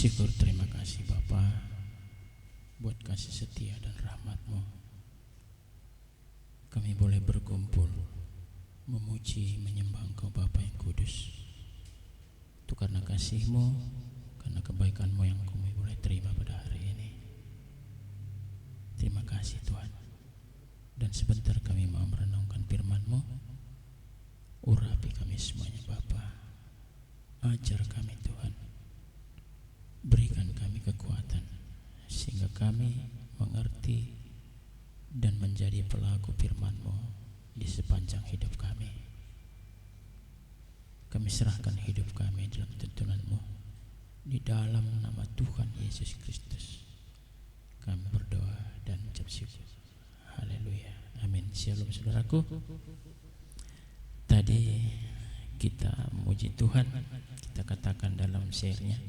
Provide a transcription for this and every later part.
Syukur terima kasih Bapa buat kasih setia dan rahmat-Mu. Kami boleh berkumpul memuji menyembah Engkau Bapa yang kudus. Itu karena kasih-Mu, karena kebaikan-Mu yang kami boleh terima pada hari ini. Terima kasih Tuhan. Dan sebentar kami mau merenungkan firman-Mu. Urapi kami semuanya Bapa. Ajar kami Tuhan. Berikan kami kekuatan sehingga kami mengerti dan menjadi pelaku firman-Mu di sepanjang hidup kami. Kami serahkan hidup kami dalam tuntunan-Mu. Di dalam nama Tuhan Yesus Kristus kami berdoa dan ucap syukur. Haleluya. Amin. Shalom saudaraku. Tadi kita memuji Tuhan. Kita katakan dalam share-nya,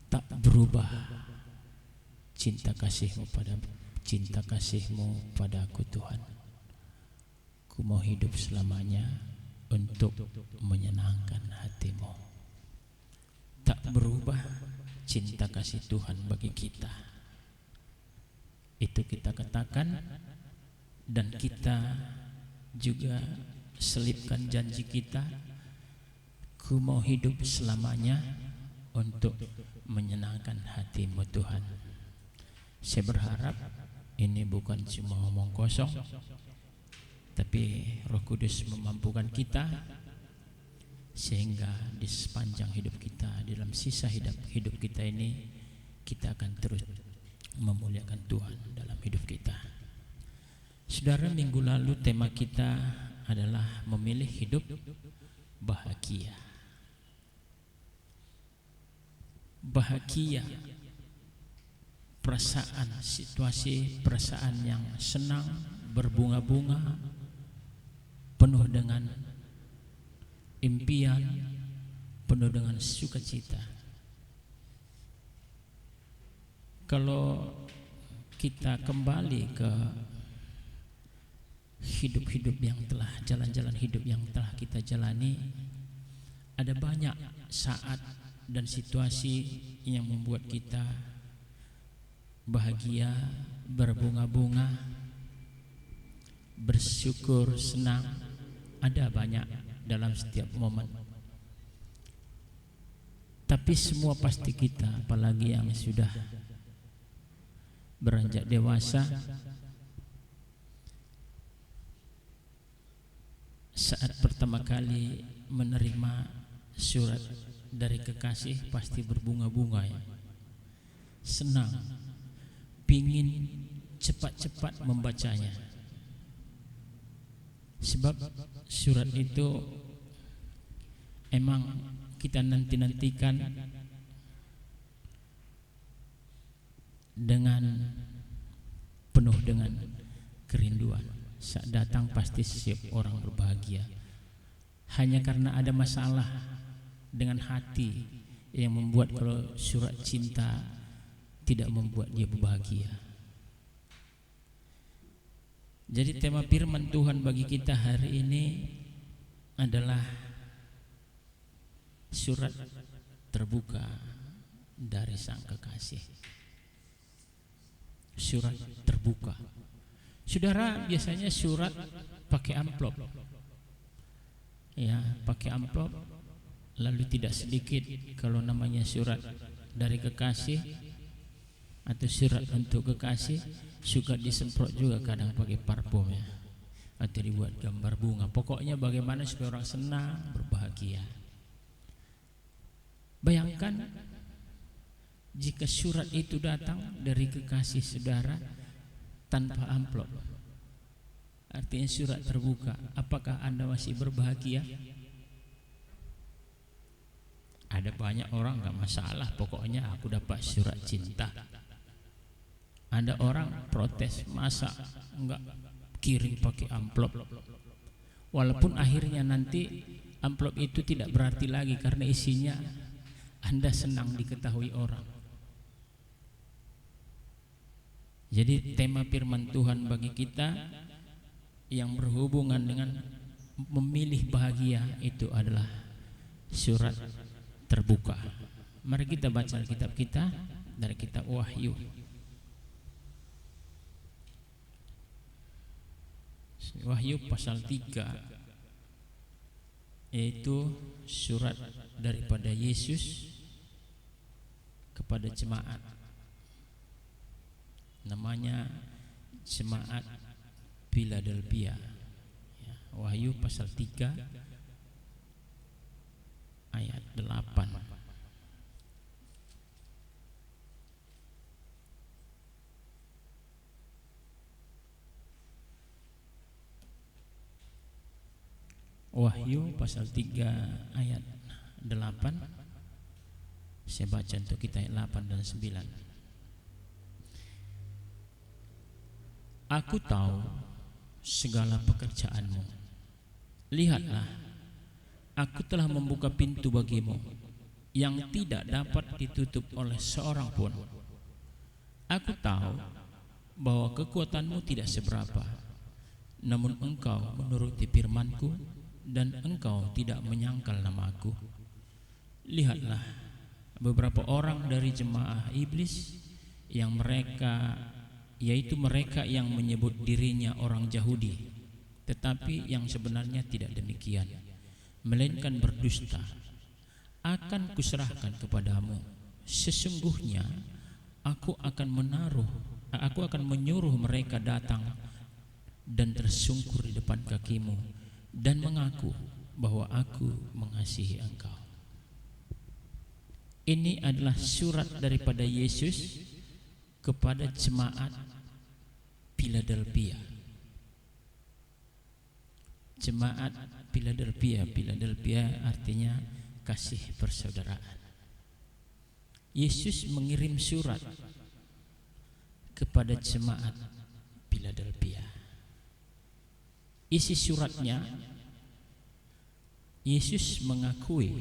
tak berubah cinta kasih-Mu padaku Tuhan. Ku mau hidup selamanya untuk menyenangkan hati-Mu. Tak berubah cinta kasih Tuhan bagi kita. Itu kita katakan, dan kita juga selipkan janji kita. Ku mau hidup selamanya untuk menyenangkan hati-Mu Tuhan. Saya berharap ini bukan cuma omong kosong, tapi Roh Kudus memampukan kita sehingga di sepanjang hidup kita, dalam sisa hidup kita ini, kita akan terus memuliakan Tuhan dalam hidup kita. Saudara, minggu lalu tema kita adalah memilih hidup bahagia. Bahagia, perasaan, situasi, perasaan yang senang, berbunga-bunga, penuh dengan impian, penuh dengan sukacita. Kalau kita kembali ke hidup-hidup yang telah, jalan-jalan hidup yang telah kita jalani, ada banyak saat dan situasi yang membuat kita bahagia, berbunga-bunga, bersyukur, senang. Ada banyak dalam setiap momen. Tapi semua pasti kita, apalagi yang sudah beranjak dewasa, saat pertama kali menerima surat dari kekasih pasti berbunga-bunga ya. Senang, pingin cepat-cepat membacanya. Sebab surat itu emang kita nanti-nantikan dengan penuh dengan kerinduan. Saat datang pasti setiap orang berbahagia. Hanya karena ada masalah dengan hati yang membuat kalau surat cinta tidak membuat dia berbahagia. Jadi tema firman Tuhan bagi kita hari ini adalah surat terbuka dari Sang Kekasih. Surat terbuka. Saudara, biasanya surat pakai amplop. Ya, pakai amplop. Lalu tidak sedikit kalau namanya surat dari kekasih atau surat untuk kekasih, suka disemprot juga kadang pakai parfum ya, atau dibuat gambar bunga. Pokoknya bagaimana supaya orang senang, berbahagia. Bayangkan jika surat itu datang dari kekasih saudara tanpa amplop, artinya surat terbuka. Apakah Anda masih berbahagia? Ada banyak orang gak masalah, pokoknya aku dapat surat cinta. Ada orang protes, masa enggak kirim pakai amplop. Walaupun akhirnya nanti amplop itu tidak berarti lagi karena isinya Anda senang diketahui orang. Jadi tema firman Tuhan bagi kita yang berhubungan dengan memilih bahagia itu adalah surat terbuka Mari kita baca kitab kita dari kitab Wahyu. Wahyu pasal 3, yaitu surat daripada Yesus kepada jemaat. Namanya jemaat Philadelphia. Ya, Wahyu pasal 3 ayat 8. Wahyu pasal 3 ayat 8. Saya baca untuk kita ayat 8 dan 9. Aku tahu segala pekerjaanmu. Lihatlah, aku telah membuka pintu bagimu yang tidak dapat ditutup oleh seorang pun. Aku tahu bahwa kekuatanmu tidak seberapa, namun engkau menuruti firmanku dan engkau tidak menyangkal namaku. Lihatlah, beberapa orang dari jemaah iblis yang yaitu mereka yang menyebut dirinya orang Yahudi, tetapi yang sebenarnya tidak demikian, melainkan berdusta, akan kuserahkan kepadamu. Sesungguhnya aku akan menyuruh mereka datang dan tersungkur di depan kakimu dan mengaku bahwa aku mengasihi engkau. Ini adalah surat daripada Yesus kepada jemaat Philadelphia. Jemaat Philadelphia, Philadelphia artinya kasih persaudaraan. Yesus mengirim surat kepada jemaat Philadelphia. Isi suratnya, Yesus mengakui,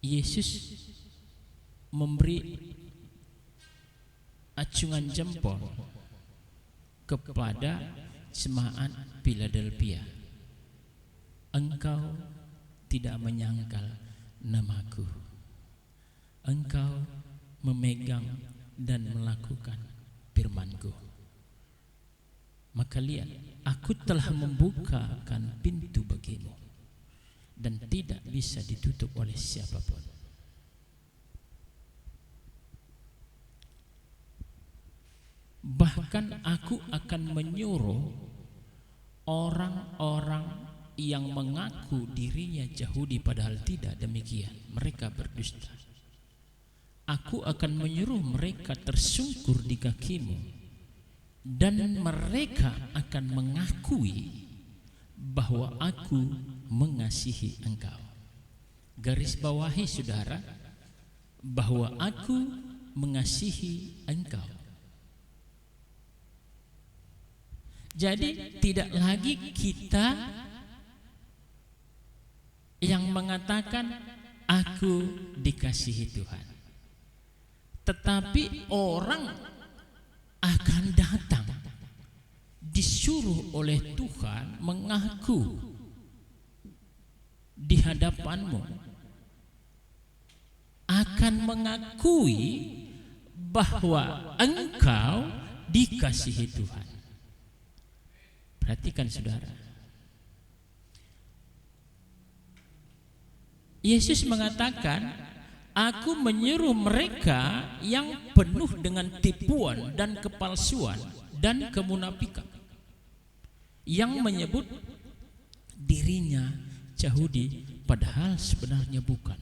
Yesus memberi acungan jempol kepada jemaat Philadelphia. Engkau tidak menyangkal namaku. Engkau memegang dan melakukan firmanku. Maka lihat, aku telah membukakan pintu bagimu dan tidak bisa ditutup oleh siapapun. Bahkan aku akan menyuruh orang-orang yang mengaku dirinya Yahudi padahal tidak demikian, mereka berdusta. Aku akan menyuruh mereka tersungkur di kakimu dan mereka akan mengakui bahwa aku mengasihi engkau. Garis bawahi saudara, bahwa aku mengasihi engkau. Jadi tidak lagi kita yang mengatakan aku dikasihi Tuhan, tetapi orang akan datang disuruh oleh Tuhan mengaku di hadapanmu, akan mengakui bahwa engkau dikasihi Tuhan. Perhatikan saudara, Yesus mengatakan, aku menyuruh mereka yang penuh dengan tipuan dan kepalsuan dan kemunafikan, yang menyebut dirinya Yahudi padahal sebenarnya bukan.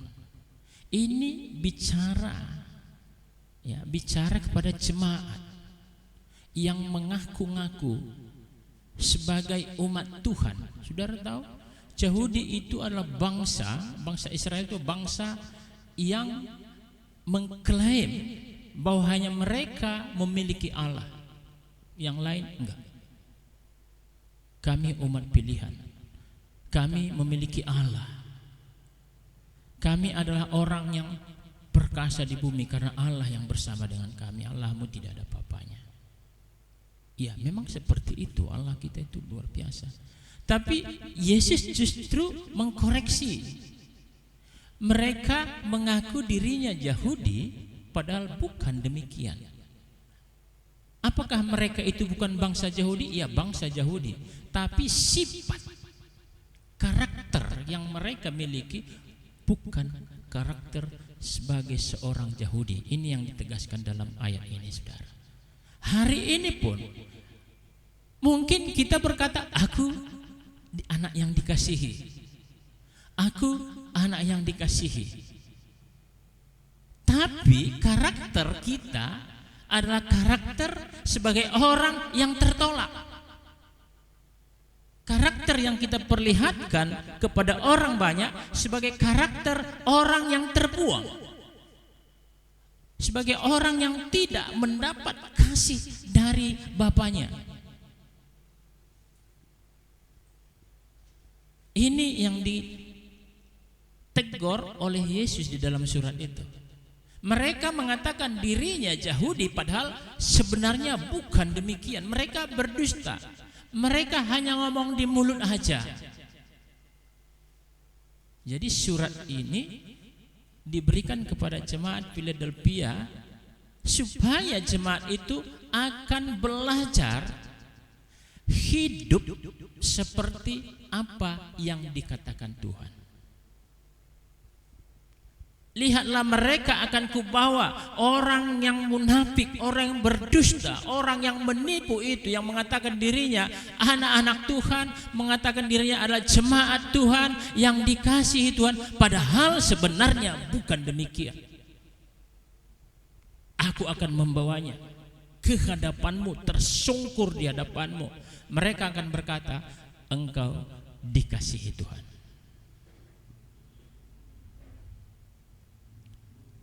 Ini bicara kepada jemaat yang mengaku-ngaku sebagai umat Tuhan. Saudara tahu, Yahudi itu adalah bangsa Israel, itu bangsa yang mengklaim bahwa hanya mereka memiliki Allah, yang lain enggak. Kami umat pilihan, kami memiliki Allah, kami adalah orang yang perkasa di bumi karena Allah yang bersama dengan kami. Allahmu tidak ada apa-apanya. Ya memang seperti itu, Allah kita itu luar biasa. Tapi Yesus justru mengkoreksi, Mereka mengaku dirinya Yahudi, padahal bukan demikian. Apakah mereka itu bukan bangsa Yahudi? Ya, bangsa Yahudi. Tapi sifat, karakter yang mereka miliki bukan karakter sebagai seorang Yahudi. Ini yang ditegaskan dalam ayat ini, saudara. Hari ini pun mungkin kita berkata, aku anak yang dikasihi, aku anak yang dikasihi. Tapi karakter kita adalah karakter sebagai orang yang tertolak. Karakter yang kita perlihatkan kepada orang banyak sebagai karakter orang yang terbuang, sebagai orang yang tidak mendapat kasih dari Bapaknya. Ini yang ditegur oleh Yesus di dalam surat itu. Mereka mengatakan dirinya Yahudi, padahal sebenarnya bukan demikian. Mereka berdusta. Mereka hanya ngomong di mulut aja. Jadi surat ini diberikan kepada jemaat Philadelphia supaya jemaat itu akan belajar hidup seperti apa yang dikatakan Tuhan. Lihatlah, mereka akan kubawa orang yang munafik, orang yang berdusta, orang yang menipu itu, yang mengatakan dirinya anak-anak Tuhan, mengatakan dirinya adalah jemaat Tuhan yang dikasihi Tuhan, padahal sebenarnya bukan demikian. Aku akan membawanya ke hadapanmu, tersungkur di hadapanmu. Mereka akan berkata, engkau dikasihi Tuhan.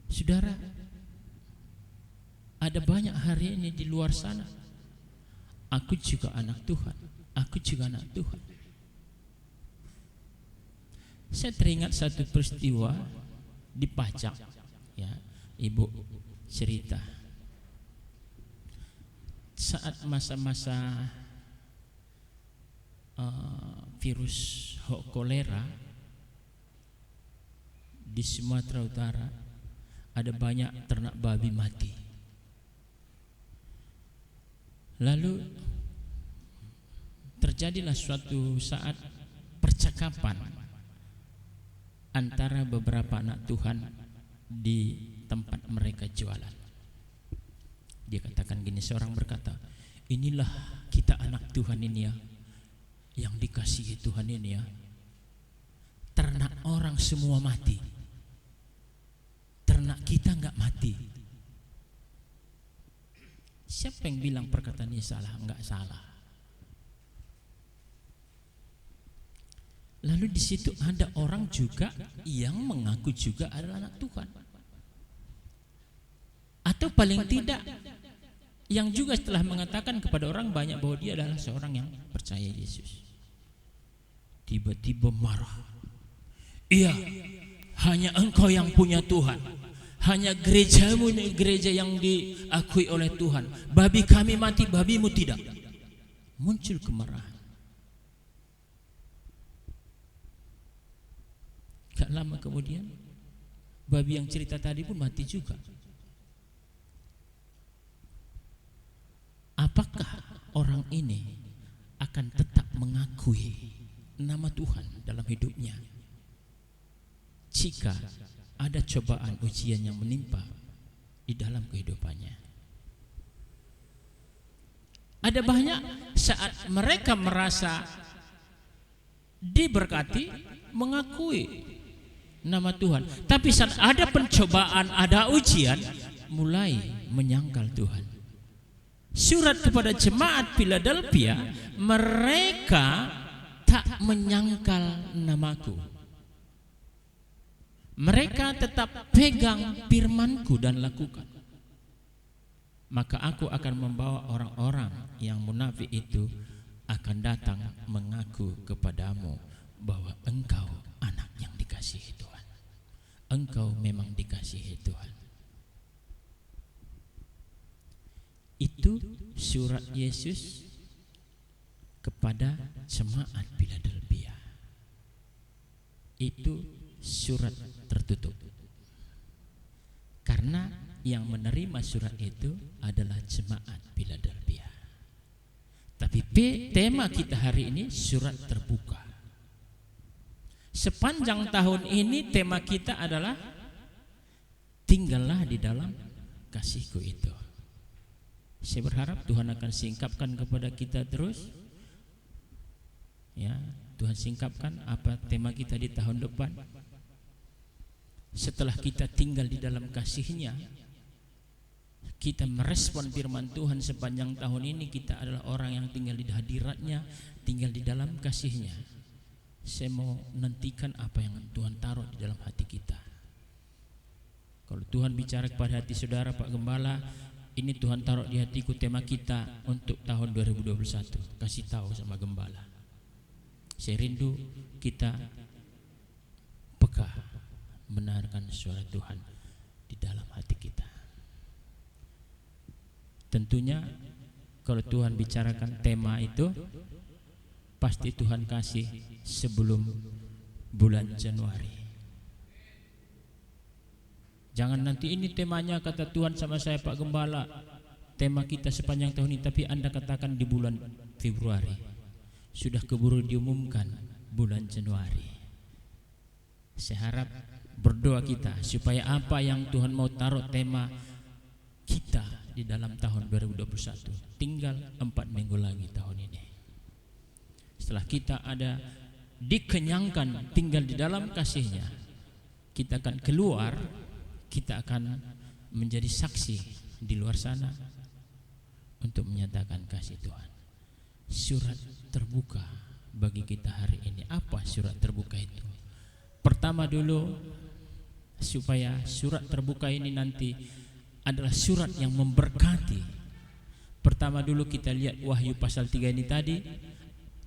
Saudara, ada banyak hari ini di luar sana, aku juga anak Tuhan, aku juga anak Tuhan. Saya teringat satu peristiwa di Pacak, ya, ibu cerita. Saat masa-masa virus kolera di Sumatera Utara, ada banyak ternak babi mati. Lalu terjadilah suatu saat percakapan antara beberapa anak Tuhan di tempat mereka jualan. Dia katakan gini, seorang berkata, inilah kita anak Tuhan ini ya, yang dikasihi Tuhan ini ya. Ternak orang semua mati, ternak kita enggak mati. Siapa yang bilang perkataan ini salah? Enggak salah. Lalu di situ ada orang juga yang mengaku juga adalah anak Tuhan, atau paling tidak yang juga setelah mengatakan kepada orang banyak bahwa dia adalah seorang yang percaya Yesus, tiba-tiba marah. Iya, hanya engkau yang punya Tuhan, hanya gerejamu ini gereja yang diakui oleh Tuhan. Babi kami mati, babimu tidak. Muncul kemarahan. Gak lama kemudian babi yang cerita tadi pun mati juga. Apakah orang ini akan tetap mengakui nama Tuhan dalam hidupnya jika ada cobaan ujian yang menimpa di dalam kehidupannya? Ada banyak saat mereka merasa diberkati, mengakui nama Tuhan, tapi saat ada pencobaan, ada ujian, mulai menyangkal Tuhan. Surat kepada jemaat Philadelphia, mereka tak menyangkal namaku, mereka tetap pegang firmanku dan lakukan. Maka aku akan membawa orang-orang yang munafik itu akan datang mengaku kepadamu bahwa engkau anak yang dikasihi Tuhan, engkau memang dikasihi Tuhan. Itu surat Yesus kepada jemaat Philadelphia. Itu surat tertutup. Karena yang menerima surat itu adalah jemaat Philadelphia. Tapi tema kita hari ini surat terbuka. Sepanjang tahun ini tema kita adalah tinggallah di dalam kasihku itu. Saya berharap Tuhan akan singkapkan kepada kita terus. Ya, Tuhan singkapkan apa tema kita di tahun depan. Setelah kita tinggal di dalam kasih-Nya, kita merespon firman Tuhan sepanjang tahun ini, kita adalah orang yang tinggal di hadirat-Nya, tinggal di dalam kasih-Nya. Saya mau nantikan apa yang Tuhan taruh di dalam hati kita. Kalau Tuhan bicara kepada hati saudara Pak Gembala, ini Tuhan taruh di hatiku tema kita untuk tahun 2021, kasih tahu sama Gembala. Saya rindu kita peka mendengarkan suara Tuhan di dalam hati kita. Tentunya kalau Tuhan bicarakan tema itu, pasti Tuhan kasih sebelum bulan Januari. Jangan nanti ini temanya kata Tuhan sama saya Pak Gembala, tema kita sepanjang tahun ini, tapi Anda katakan di bulan Februari. Sudah keburu diumumkan bulan Januari. Saya harap berdoa kita supaya apa yang Tuhan mau taruh tema kita di dalam tahun 2021, tinggal 4 minggu lagi tahun ini. Setelah kita ada dikenyangkan tinggal di dalam kasih-Nya, kita akan keluar, kita akan menjadi saksi di luar sana untuk menyatakan kasih Tuhan. Surat terbuka bagi kita hari ini. Apa surat terbuka itu? Pertama dulu, supaya surat terbuka ini nanti adalah surat yang memberkati. Pertama dulu kita lihat Wahyu pasal 3 ini tadi,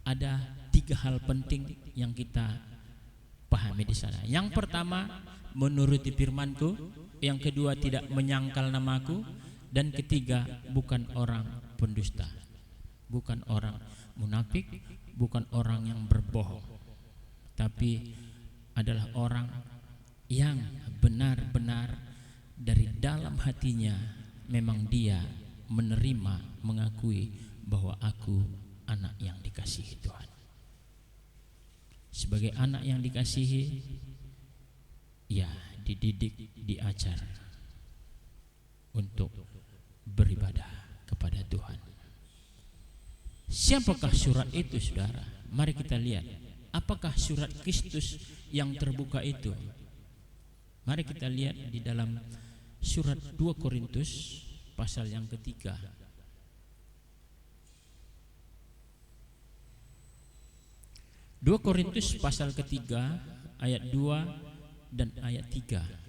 ada 3 hal penting yang kita pahami di sana. Yang pertama, menuruti firman-Ku. Yang kedua, tidak menyangkal nama-Ku. Dan ketiga, bukan orang pendusta, bukan orang munafik, bukan orang yang berbohong, tapi adalah orang yang benar-benar dari dalam hatinya memang dia menerima, mengakui bahwa aku anak yang dikasihi Tuhan. Sebagai anak yang dikasihi, ya dididik, diajar untuk beribadah kepada Tuhan. Siapakah surat itu, saudara? Mari kita lihat. Apakah surat Kristus yang terbuka itu? Mari kita lihat di dalam surat 2 Korintus pasal yang ketiga. 2 Korintus pasal ketiga ayat 2 dan ayat 3.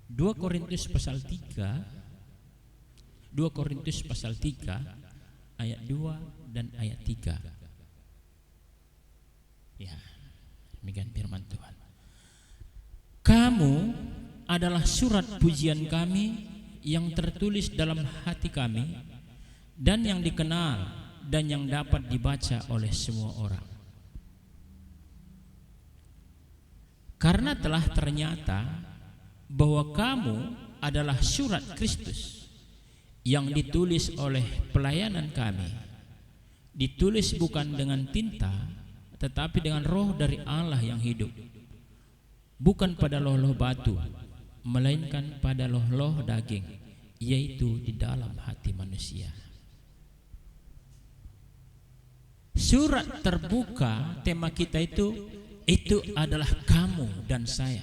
2 Korintus pasal 3, 2 Korintus pasal 3 ayat 2 dan ayat 3. Ya, demikian firman Tuhan. Kamu adalah surat pujian kami yang tertulis dalam hati kami dan yang dikenal dan yang dapat dibaca oleh semua orang. Karena telah ternyata bahwa kamu adalah surat Kristus yang ditulis oleh pelayanan kami, ditulis bukan dengan tinta tetapi dengan roh dari Allah yang hidup, bukan pada loh-loh batu, melainkan pada loh-loh daging, yaitu di dalam hati manusia. Surat terbuka, tema kita itu adalah kamu dan saya.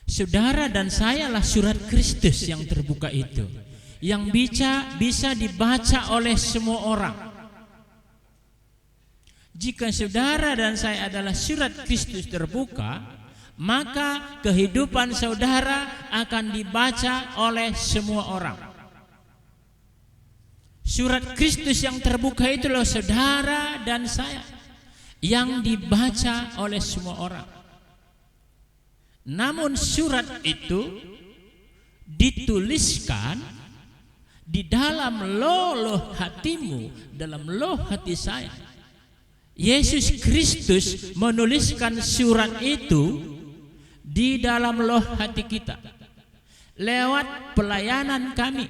Saudara dan saya lah surat Kristus yang terbuka itu, yang bisa dibaca oleh semua orang. Jika saudara dan saya adalah surat Kristus terbuka, maka kehidupan saudara akan dibaca oleh semua orang. Surat Kristus yang terbuka itu loh saudara dan saya, yang dibaca oleh semua orang. Namun surat itu dituliskan Di dalam loh hatimu, dalam loh hati saya, Yesus Kristus menuliskan surat itu di dalam loh hati kita lewat pelayanan kami,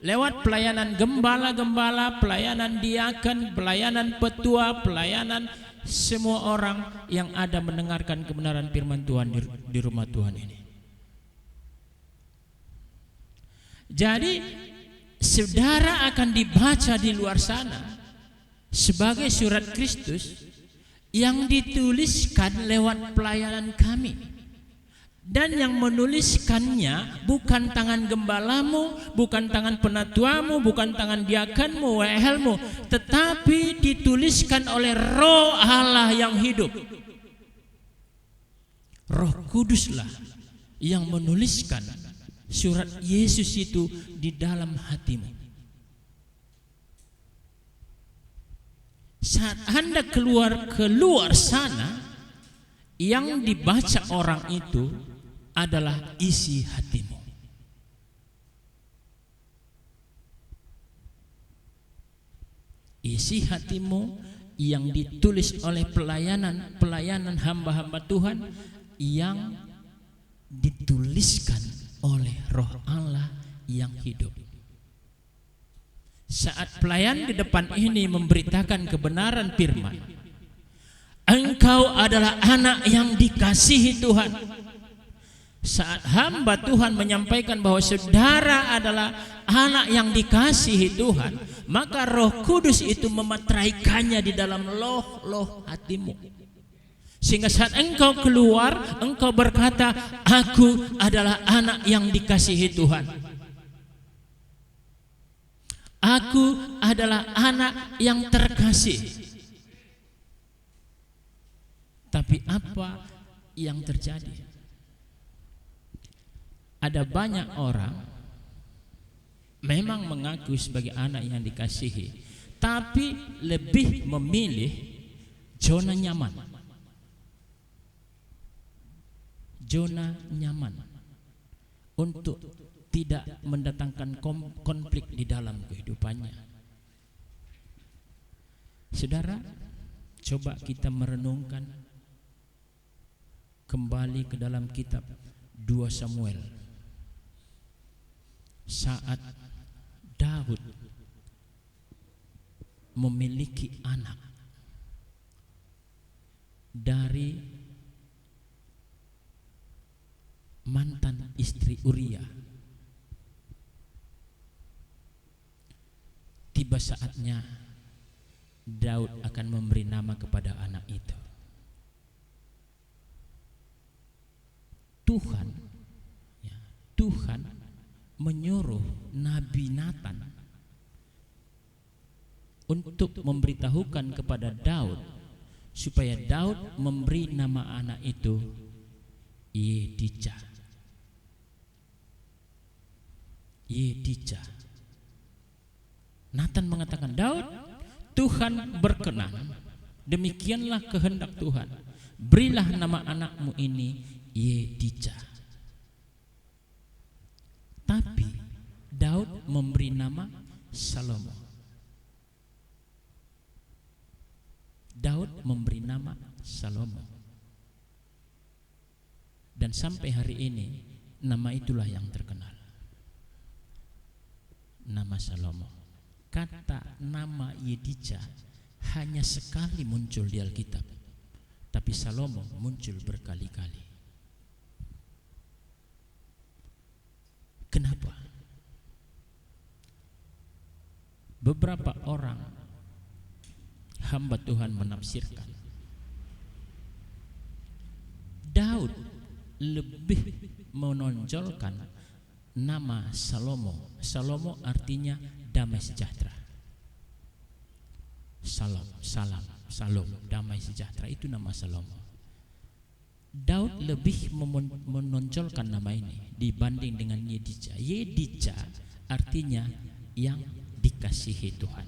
lewat pelayanan gembala-gembala, pelayanan diaken, pelayanan petua, pelayanan semua orang yang ada mendengarkan kebenaran firman Tuhan di rumah Tuhan ini. Jadi saudara akan dibaca di luar sana sebagai surat Kristus yang dituliskan lewat pelayanan kami. Dan yang menuliskannya bukan tangan gembalamu, bukan tangan penatuamu, bukan tangan diakanmu, WHL-mu, tetapi dituliskan oleh Roh Allah yang hidup. Roh Kuduslah yang menuliskan surat Yesus itu di dalam hatimu. Saat Anda keluar sana, yang dibaca orang itu adalah isi hatimu. Isi hatimu yang ditulis oleh pelayanan hamba-hamba Tuhan yang dituliskan oleh Roh Allah yang hidup. Saat pelayan di depan ini memberitakan kebenaran firman, engkau adalah anak yang dikasihi Tuhan. Saat hamba Tuhan menyampaikan bahwa saudara adalah anak yang dikasihi Tuhan, maka Roh Kudus itu memeteraikannya di dalam loh hatimu. Sehingga saat engkau keluar, engkau berkata, aku adalah anak yang dikasihi Tuhan. Aku adalah anak yang terkasih. Tapi apa yang terjadi? Ada banyak orang memang mengaku sebagai anak yang dikasihi, tapi lebih memilih zona nyaman. Zona nyaman untuk tidak mendatangkan konflik di dalam kehidupannya. Saudara, coba kita merenungkan kembali ke dalam kitab 2 Samuel. Saat Daud memiliki anak dari mantan istri Uria, tiba saatnya Daud akan memberi nama kepada anak itu. Tuhan menyuruh Nabi Nathan untuk memberitahukan kepada Daud supaya Daud memberi nama anak itu Yedija. Nathan mengatakan, Daud, Tuhan berkenan, demikianlah kehendak Tuhan, berilah nama anakmu ini Yedija. Tapi Daud memberi nama Salomo. Daud memberi nama Salomo. Dan sampai hari ini nama itulah yang terkenal, nama Salomo. Kata nama Yedija hanya sekali muncul di Alkitab, tapi Salomo muncul berkali-kali. Kenapa? Beberapa orang hamba Tuhan menafsirkan Daud lebih menonjolkan nama Salomo. Salomo artinya damai sejahtera. Salam, damai sejahtera, itu nama Salomo. Daud lebih menonjolkan nama ini dibanding dengan Yedija. Yedija artinya yang dikasihi Tuhan.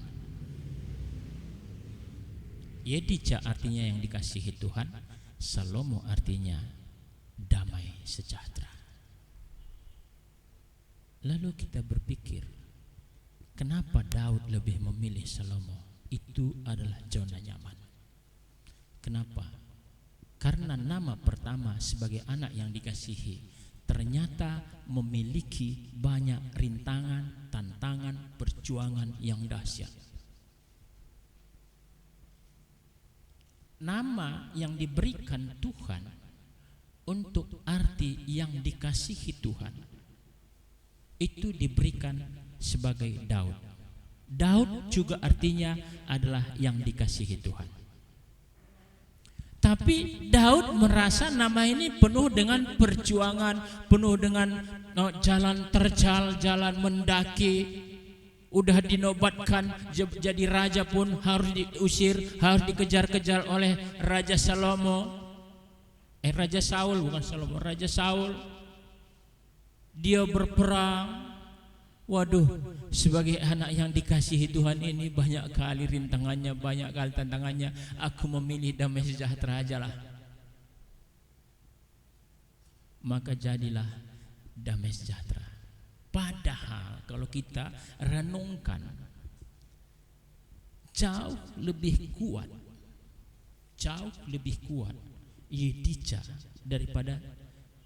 Yedija artinya yang dikasihi Tuhan. Salomo artinya damai sejahtera. Lalu kita berpikir, Kenapa Daud lebih memilih Salomo? Itu adalah zona nyaman. Kenapa? Karena nama pertama sebagai anak yang dikasihi ternyata memiliki banyak rintangan, tantangan, perjuangan yang dahsyat. Nama yang diberikan Tuhan untuk arti yang dikasihi Tuhan itu diberikan sebagai Daud. Daud juga artinya adalah yang dikasihi Tuhan. Tapi Daud merasa nama ini penuh dengan perjuangan, penuh dengan jalan terjal, jalan mendaki. Udah dinobatkan jadi raja pun harus diusir, harus dikejar-kejar oleh Raja Salomo. Raja Saul, bukan Salomo, Raja Saul. Dia berperang. Waduh, sebagai anak yang dikasihi Tuhan ini banyak kali rintangannya, banyak kali tantangannya. Aku memilih damai sejahtera aja lah. Maka jadilah damai sejahtera. Padahal kalau kita renungkan, jauh lebih kuat Yedija daripada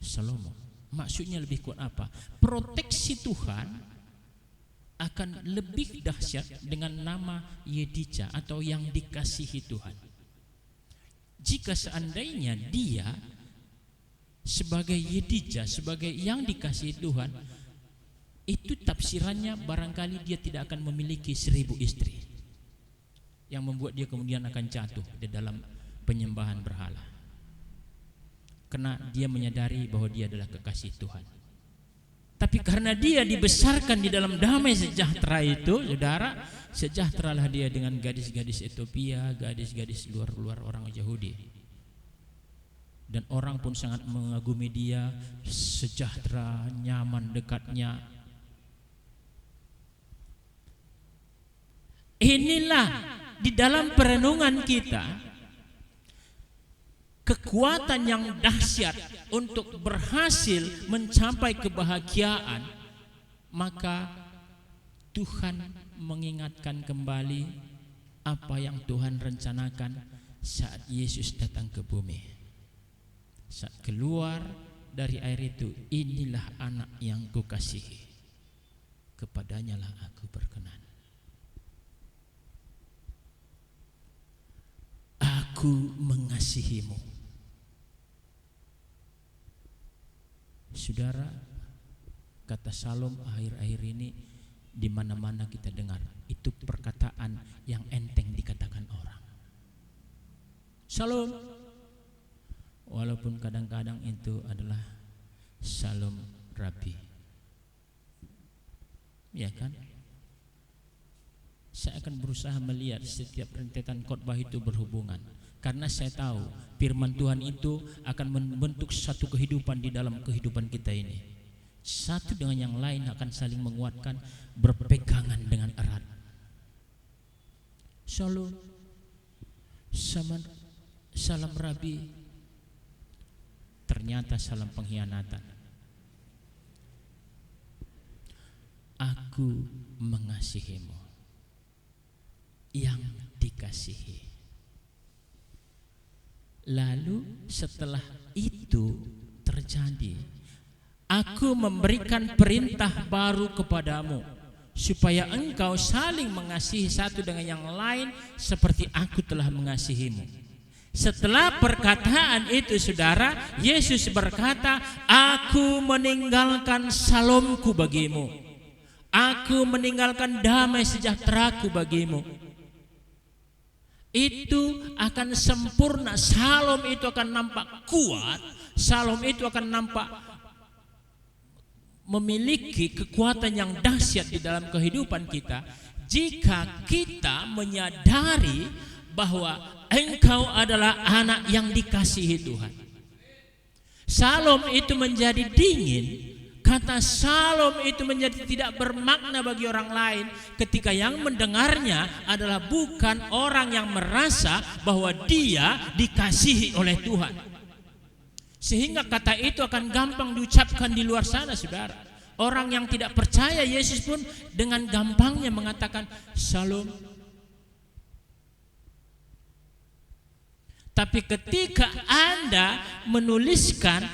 Salomo. Maksudnya lebih kuat apa? Proteksi Tuhan akan lebih dahsyat dengan nama Yedija atau yang dikasihi Tuhan. Jika seandainya dia sebagai Yedija, sebagai yang dikasihi Tuhan, itu tafsirannya barangkali dia tidak akan memiliki 1000 istri, yang membuat dia kemudian akan jatuh di dalam penyembahan berhala. Karena dia menyadari bahwa dia adalah kekasih Tuhan. Tapi karena dia dibesarkan di dalam damai sejahtera itu, saudara, sejahteralah dia dengan gadis-gadis Ethiopia, gadis-gadis luar orang Yahudi. Dan orang pun sangat mengagumi dia, sejahtera, nyaman dekatnya. Inilah di dalam perenungan kita kekuatan yang dahsyat untuk berhasil mencapai kebahagiaan. Maka Tuhan mengingatkan kembali apa yang Tuhan rencanakan saat Yesus datang ke bumi. Saat keluar dari air itu, inilah anak yang kukasihi, kepadanya lah aku berkenan. Aku mengasihimu. Saudara, kata Shalom akhir-akhir ini di mana-mana kita dengar, itu perkataan yang enteng dikatakan orang. Shalom, walaupun kadang-kadang itu adalah Shalom Rabi, ya kan? Saya akan berusaha melihat setiap rentetan khotbah itu berhubungan, karena saya tahu firman Tuhan itu akan membentuk satu kehidupan di dalam kehidupan kita ini. Satu dengan yang lain akan saling menguatkan, berpegangan dengan erat. Shalom, salam Rabi, ternyata salam pengkhianatan. Aku mengasihimu, yang dikasihi. Lalu setelah itu terjadi, aku memberikan perintah baru kepadamu, supaya engkau saling mengasihi satu dengan yang lain seperti aku telah mengasihimu. Setelah perkataan itu, saudara, Yesus berkata, aku meninggalkan salomku bagimu, aku meninggalkan damai sejahteraku bagimu. Itu akan sempurna. Shalom itu akan nampak kuat. Shalom itu akan nampak memiliki kekuatan yang dahsyat di dalam kehidupan kita, jika kita menyadari bahwa engkau adalah anak yang dikasihi Tuhan. Shalom itu menjadi dingin. Kata shalom itu menjadi tidak bermakna bagi orang lain ketika yang mendengarnya adalah bukan orang yang merasa bahwa dia dikasihi oleh Tuhan. Sehingga kata itu akan gampang diucapkan di luar sana, saudara. Orang yang tidak percaya Yesus pun dengan gampangnya mengatakan Shalom. Tapi ketika Anda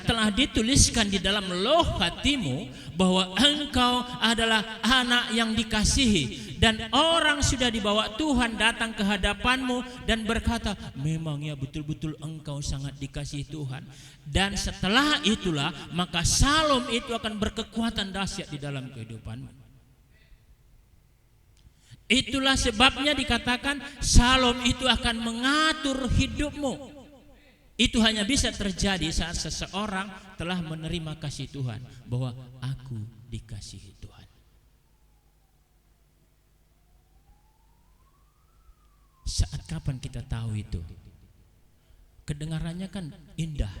telah dituliskan di dalam loh hatimu bahwa engkau adalah anak yang dikasihi, dan orang sudah dibawa Tuhan datang ke hadapanmu dan berkata, memang ya betul-betul engkau sangat dikasihi Tuhan. Dan setelah itulah maka Shalom itu akan berkekuatan dahsyat di dalam kehidupanmu. Itulah sebabnya dikatakan Shalom itu akan mengatur hidupmu. Itu hanya bisa terjadi saat seseorang telah menerima kasih Tuhan, bahwa aku dikasihi Tuhan. Saat kapan kita tahu itu? Kedengarannya kan indah.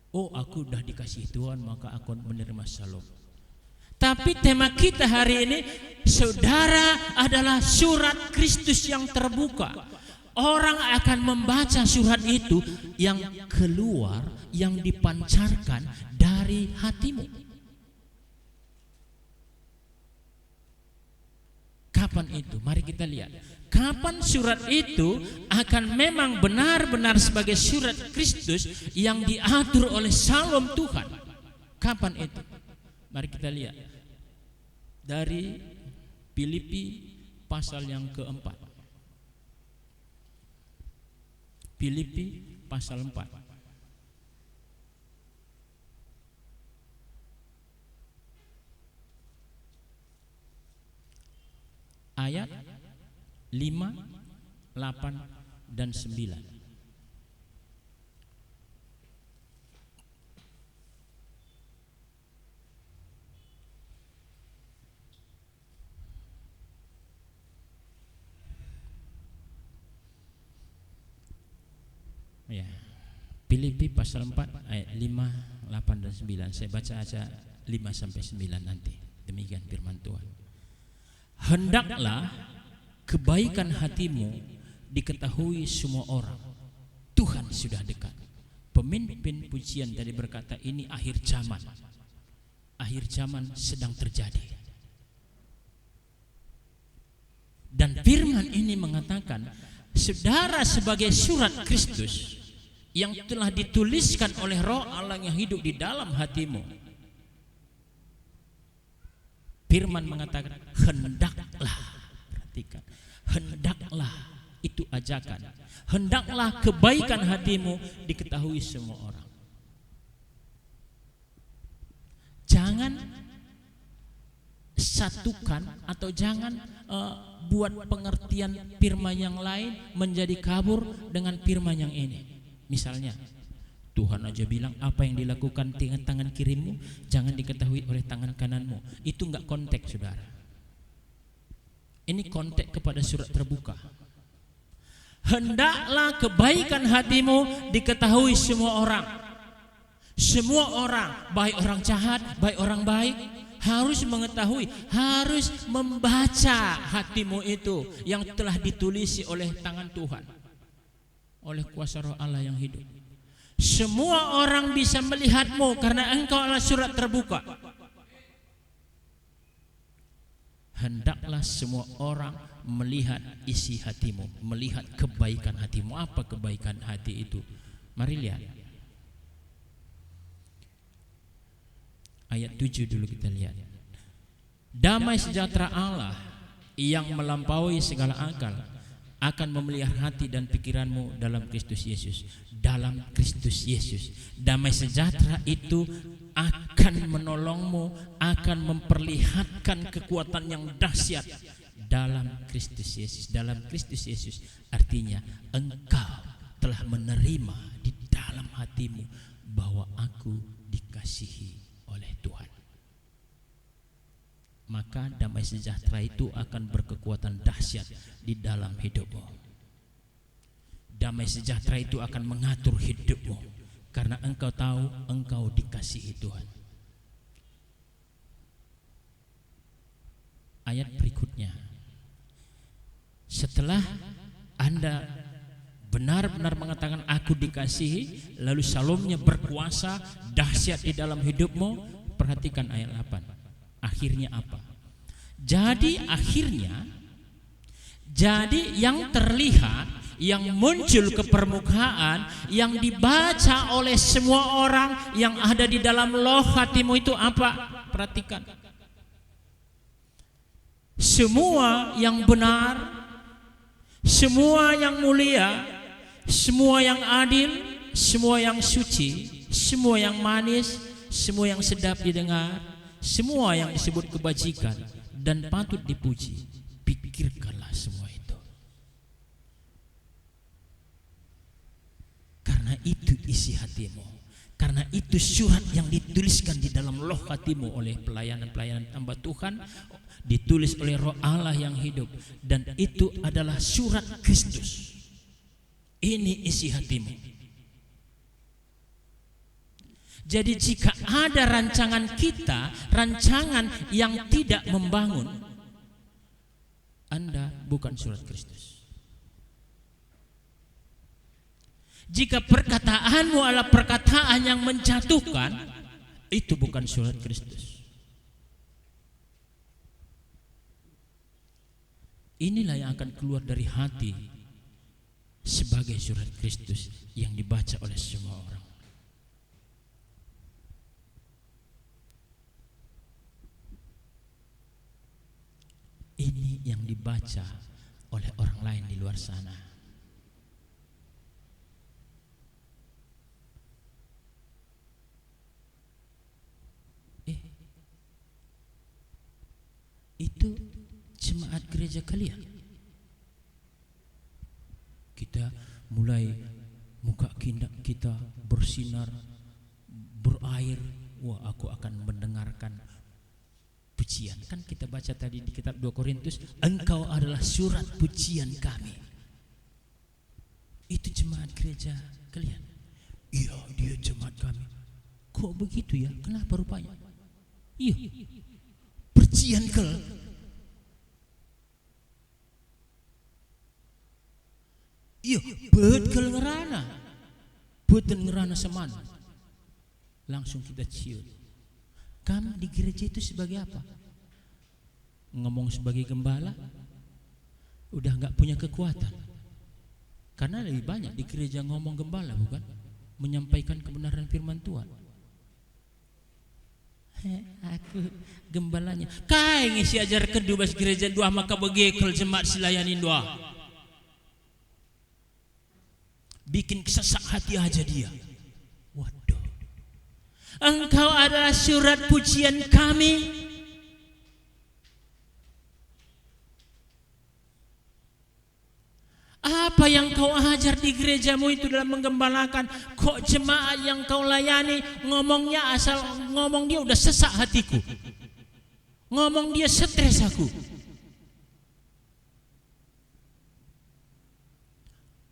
Oh, aku udah dikasihi Tuhan, maka aku menerima Shalom. Tapi tema kita hari ini, saudara, adalah surat Kristus yang terbuka. Orang akan membaca surat itu yang keluar, yang dipancarkan dari hatimu. Kapan itu? Mari kita lihat. Kapan surat itu akan memang benar-benar sebagai surat Kristus yang diatur oleh Shalom Tuhan. Kapan itu? Mari kita lihat dari Filipi pasal yang keempat. Filipi pasal 4. Ayat 5, 8, dan 9. Ya, Filipi pasal 4 ayat 5, 8, dan 9. Saya baca aja 5 sampai 9 nanti. Demikian firman Tuhan. Hendaklah kebaikan hatimu diketahui semua orang. Tuhan sudah dekat. Pemimpin pujian tadi berkata ini akhir zaman. Akhir zaman sedang terjadi. Dan firman ini mengatakan, saudara sebagai surat Kristus yang telah dituliskan oleh Roh Allah yang hidup di dalam hatimu. Firman mengatakan hendaklah, perhatikan, hendaklah, itu ajakan. Hendaklah kebaikan hatimu diketahui semua orang. Jangan satukan atau jangan buat pengertian firman yang lain menjadi kabur dengan firman yang ini. Misalnya Tuhan aja bilang apa yang dilakukan dengan tangan kirimu jangan diketahui oleh tangan kananmu. Itu enggak konteks, saudara. Ini konteks kepada surat terbuka. Hendaklah kebaikan hatimu diketahui semua orang. Semua orang, baik orang jahat, baik orang baik, harus mengetahui, harus membaca hatimu itu yang telah ditulisi oleh tangan Tuhan, oleh kuasa Roh Allah yang hidup. Semua orang bisa melihatmu karena engkau adalah surat terbuka. Hendaklah semua orang melihat isi hatimu, melihat kebaikan hatimu. Apa kebaikan hati itu? Mari lihat ayat 7 dulu, kita lihat. Damai sejahtera Allah yang melampaui segala akal akan memelihara hati dan pikiranmu dalam Kristus Yesus. Dalam Kristus Yesus. Damai sejahtera itu akan menolongmu, akan memperlihatkan kekuatan yang dahsyat dalam Kristus Yesus. Dalam Kristus Yesus artinya engkau telah menerima di dalam hatimu bahwa aku dikasihi oleh Tuhan. Maka damai sejahtera itu akan berkekuatan dahsyat di dalam hidupmu. Damai sejahtera itu akan mengatur hidupmu karena engkau tahu engkau dikasihi Tuhan. Ayat berikutnya, setelah Anda benar-benar mengatakan aku dikasihi, lalu Shalomnya berkuasa dahsyat di dalam hidupmu. Perhatikan ayat 8. Akhirnya apa? Jadi yang terlihat, yang muncul ke permukaan, yang dibaca oleh semua orang yang ada di dalam loh hatimu itu apa? Perhatikan. Semua yang benar, semua yang mulia, semua yang adil, semua yang suci, semua yang manis, semua yang sedap didengar, semua yang disebut kebajikan dan patut dipuji, pikirkanlah semua itu. Karena itu isi hatimu. Karena itu surat yang dituliskan di dalam loh hatimu oleh pelayanan-pelayanan hamba Tuhan, ditulis oleh Roh Allah yang hidup, dan itu adalah surat Kristus. Ini isi hatimu. Jadi jika ada rancangan kita, rancangan yang tidak membangun, Anda bukan surat Kristus. Jika perkataanmu adalah perkataan yang menjatuhkan, itu bukan surat Kristus. Inilah yang akan keluar dari hati sebagai surat Kristus yang dibaca oleh semua orang. Ini yang dibaca oleh orang lain di luar sana. Itu jemaat gereja kalian. Kita mulai muka kita bersinar, berair. Wah, aku akan mendengarkan pujian. Kan kita baca tadi di kitab 2 Korintus, engkau adalah surat pujian kami. Itu jemaat gereja kalian. Iya, dia jemaat kami. Kok begitu ya? Kenapa rupanya? Iya, pujian kel. Iya, betul ngerana. Betul ngerana seman. Langsung kita ciut. Kamu di gereja itu sebagai apa? Ngomong sebagai gembala? Udah gak punya kekuatan. Karena lebih banyak di gereja ngomong gembala, bukan? Menyampaikan kebenaran firman Tuhan. Aku gembalanya. Kai ngisi ajar kedua bas gereja dua maka begekel jemaat silayanin dua. Bikin kesesak hati aja dia. Waduh. Engkau adalah surat pujian kami. Apa yang kau ajar di gerejamu itu dalam menggembalakan? Kok jemaat yang kau layani ngomongnya asal ngomong dia udah sesak hatiku. Ngomong dia stres aku.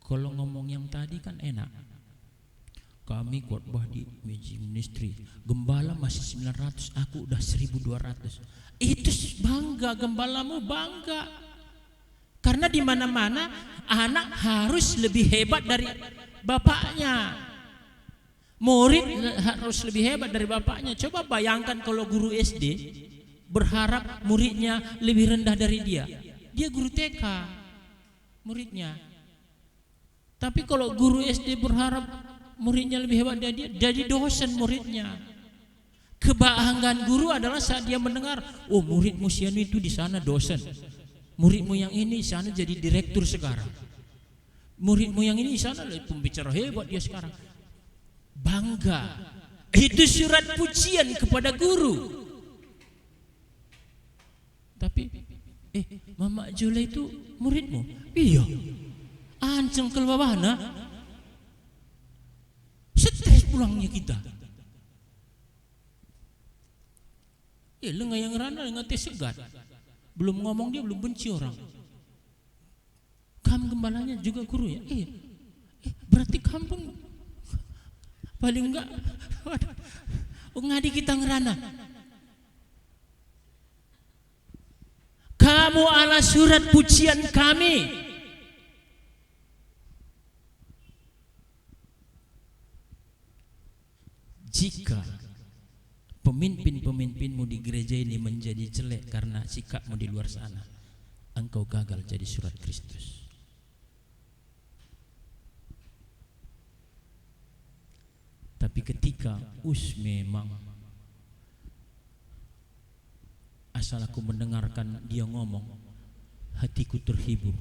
Kalau ngomong yang tadi kan enak. Kami khotbah di Magic Ministry, gembala masih 900, aku udah 1200. Itu bangga, gembalamu bangga. Karena di mana-mana anak harus lebih hebat dari bapaknya. Murid harus lebih hebat dari bapaknya. Coba bayangkan kalau guru SD berharap muridnya lebih rendah dari dia. Dia guru TK, muridnya. Tapi kalau guru SD berharap muridnya lebih hebat dari dia, jadi dosen muridnya. Kebanggaan guru adalah saat dia mendengar, oh muridmu sianu itu di sana dosen. Muridmu yang ini sana jadi direktur sekarang. Muridmu yang ini sana pembicara hebat dia sekarang. Bangga. Itu surat pujian kepada guru. Tapi Mama Jula itu muridmu? Iya. Anceng ke bawahna. Stres pulangnya kita. Lenga yang rana lenga teh segat. Belum ngomong dia belum benci orang. Kamu gembalanya juga guru ya? Berarti kampung paling enggak ngadi kita ngerana. Kamu adalah surat pujian kami. Jika pemimpin-pemimpinmu di gereja ini menjadi jelek karena sikapmu di luar sana, engkau gagal jadi surat Kristus. Tapi ketika memang asal aku mendengarkan dia ngomong, hatiku terhibur,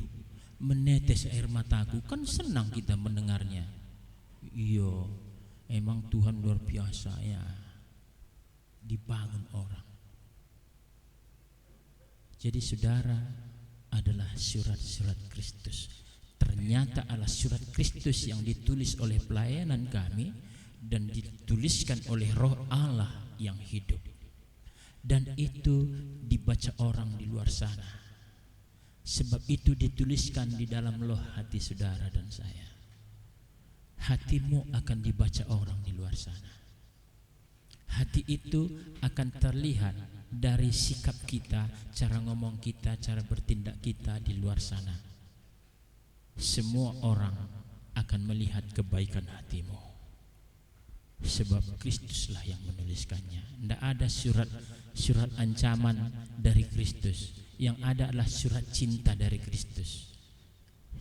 menetes air mataku. Kan senang kita mendengarnya. Iya, emang Tuhan luar biasa ya, dibangun orang. Jadi saudara adalah surat-surat Kristus. Ternyata adalah surat Kristus yang ditulis oleh pelayanan kami dan dituliskan oleh Roh Allah yang hidup. Dan itu dibaca orang di luar sana. Sebab itu dituliskan di dalam loh hati saudara dan saya. Hatimu akan dibaca orang di luar sana. Hati itu akan terlihat dari sikap kita, cara ngomong kita, cara bertindak kita di luar sana. Semua orang akan melihat kebaikan hatimu. Sebab Kristuslah yang menuliskannya. Tidak ada surat ancaman dari Kristus. Yang ada adalah surat cinta dari Kristus.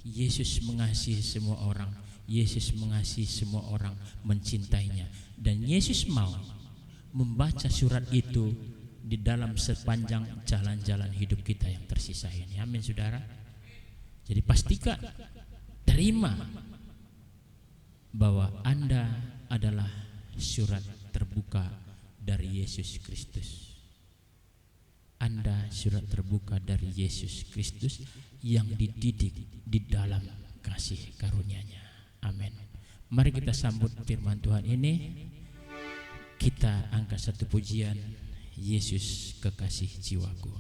Yesus mengasihi semua orang. Yesus mengasihi semua orang, mencintainya. Dan Yesus mau membaca surat itu di dalam sepanjang jalan-jalan hidup kita yang tersisa ini. Amin saudara. Jadi pastikan, terima bahwa Anda adalah surat terbuka dari Yesus Kristus. Anda surat terbuka dari Yesus Kristus yang dididik di dalam kasih karunia-Nya. Amin. Mari kita sambut firman Tuhan ini. Kita angkat satu pujian, Yesus kekasih jiwaku.